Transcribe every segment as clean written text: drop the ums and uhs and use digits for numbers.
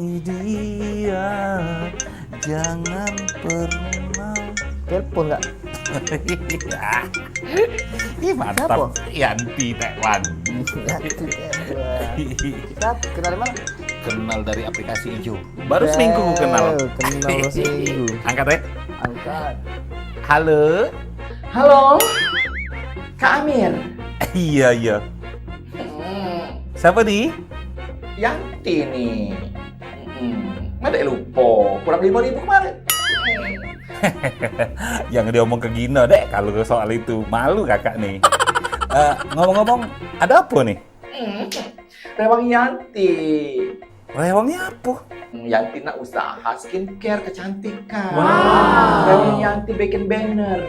Dia jangan pernah Telepon nggak? Ih mantap. Yanti Tekwan. Kita kenal mana? Kenal dari aplikasi hijau. Baru seminggu kenal. Kenal seminggu. Angkat deh. Angkat. Halo. Halo, Kak Amir. Iya. Siapa nih? Yanti nih. Mana lupa, kurang 5.000 kemarin. Yang diomong ke Gino deh kalau soal itu. Malu kakak nih. Ngomong-ngomong, ada apa nih? Rewang Yanti. Rewangnya apa? Yanti nak usaha skincare kecantikan. Wow. Rewang Yanti bikin banner.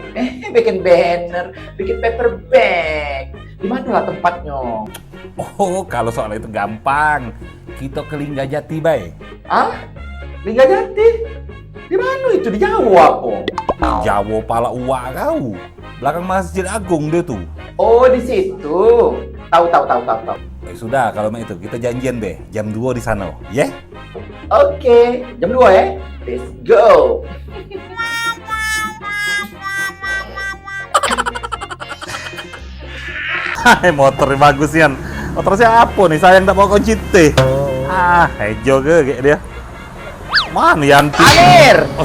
Bikin banner, bikin paper bag. Di mana lah tempatnya? Oh, kalau soal itu gampang. Kita ke Linggajati, Bay. Ah? Linggajati? Di mana itu? Di Jawa apa? Jawa pala uak kau. Belakang Masjid Agung dia tuh. Oh, di situ. Tahu. Sudah, kalau itu kita janjian deh. Jam 2 di sana, ya? Oke, jam 2 ya. Let's go. Hai, motornya bagus Yan. Motor siapa nih? Sayang tak mau kunci teh. Hejo kayak dia. Mana Yanti? Amir! Oh,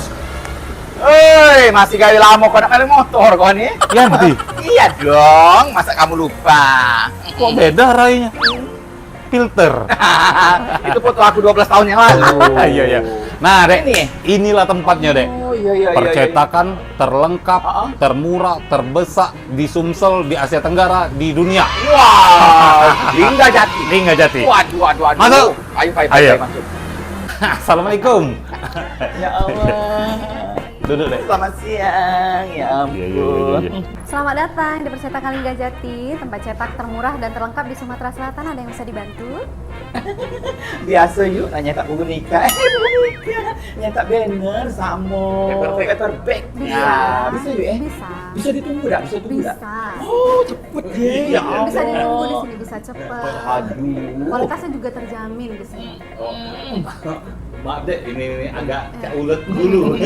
Oi, masih gawe lama kau nak main motor kau nih? Yanti. Iya dong, masa kamu lupa? Kok beda rainya? Filter. Itu foto aku 12 tahun yang lalu. Iya. Nah, Dek, Ini? inilah tempatnya, Dek. Oh iya. Percetakan terlengkap, termurah, terbesar di Sumsel, di Asia Tenggara, di dunia. Wow, Linggajati. Linggajati. Waduh. Masuk. Ayo masuk. Assalamualaikum. Ya Allah. Duduk, Dek. Selamat siang, ya ampun. Iya. Selamat datang di Percetakan Linggajati, tempat cetak termurah dan terlengkap di Sumatera Selatan. Ada yang bisa dibantu? Biasa yuk, nyetak buku nikah. Buku nikah. Nyetak banner sama paper bag. Bisa yuk Bisa. Bisa ditunggu dah, bisa tunggu dah. Bisa. Oh, cepet ya. Bisa ditunggu di sini, bisa cepet. Aduh. Kualitasnya juga terjamin di sini. Maaf, Dek, ini agak ulet dulu.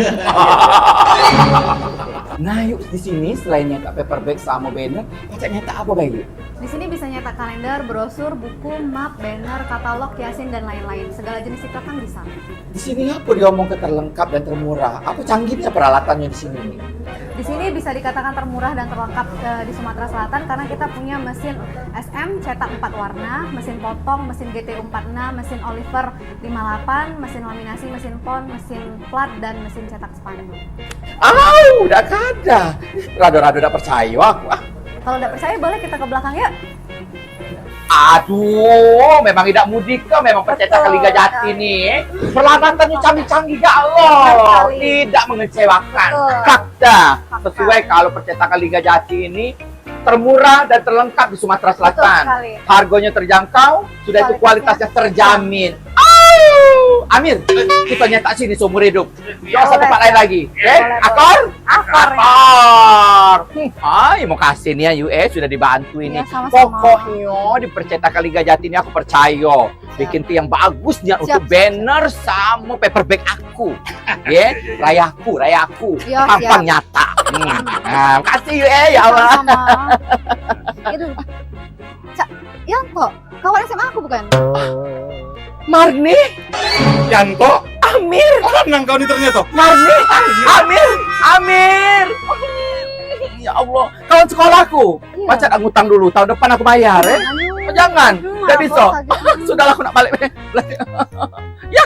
Nah, yuk di sini selain nyetak paper bag sama banner, nyetak apa bayi? Di sini bisa nyetak kalender, brosur, buku, map, banner, katalog, yasin dan lain-lain. Segala jenis ikatan bisa. Di sini apa diomong ke terlengkap dan termurah? Apa canggihnya peralatannya di sini? Di sini bisa dikatakan termurah dan terlengkap di Sumatera Selatan karena kita punya mesin SM cetak 4 warna, mesin potong, mesin GTU 46, mesin Oliver 58, mesin laminasi, mesin pon, mesin plat, dan mesin cetak spanduk. Udah kada. Rado-rado udah percaya aku. Kalau udah percaya boleh kita ke belakang yuk. Aduh, memang tidak mudik ke, memang percetakan Linggajati nih. Peralatannya canggih-canggih gak loh. Tidak mengecewakan. Betul. Fakta. Sesuai kalau percetakan Linggajati ini termurah dan terlengkap di Sumatera Selatan. sekali. Harganya terjangkau, sudah itu kualitasnya terjamin. Amir, kita nyetak sini seumur hidup. Jangan sampai tempat lain lagi. Akor? Akor. Mau kasih nih ya, sudah dibantu ini. Iya, sama-sama. Pokoknya di percetakan Linggajati ini aku percaya. Bikin yang bagus nih untuk Siap. banner sama paper bag aku. Ya, rayaku. Iya, Tampang siap. nyata. Nah, kasih ya Allah. Sama. Itu. Cak, Yanto, kawan SMA aku bukan? Marni, Yanto, Amir, tenang kau nih ternyata. Marni, Amir. Ya Allah, kawan sekolahku. Iya. Macet aku ngutang dulu, tahun depan aku bayar ya. Aduh. Jangan, Aduh, udah apa bisa. kaget. Sudahlah aku nak balik. Ya,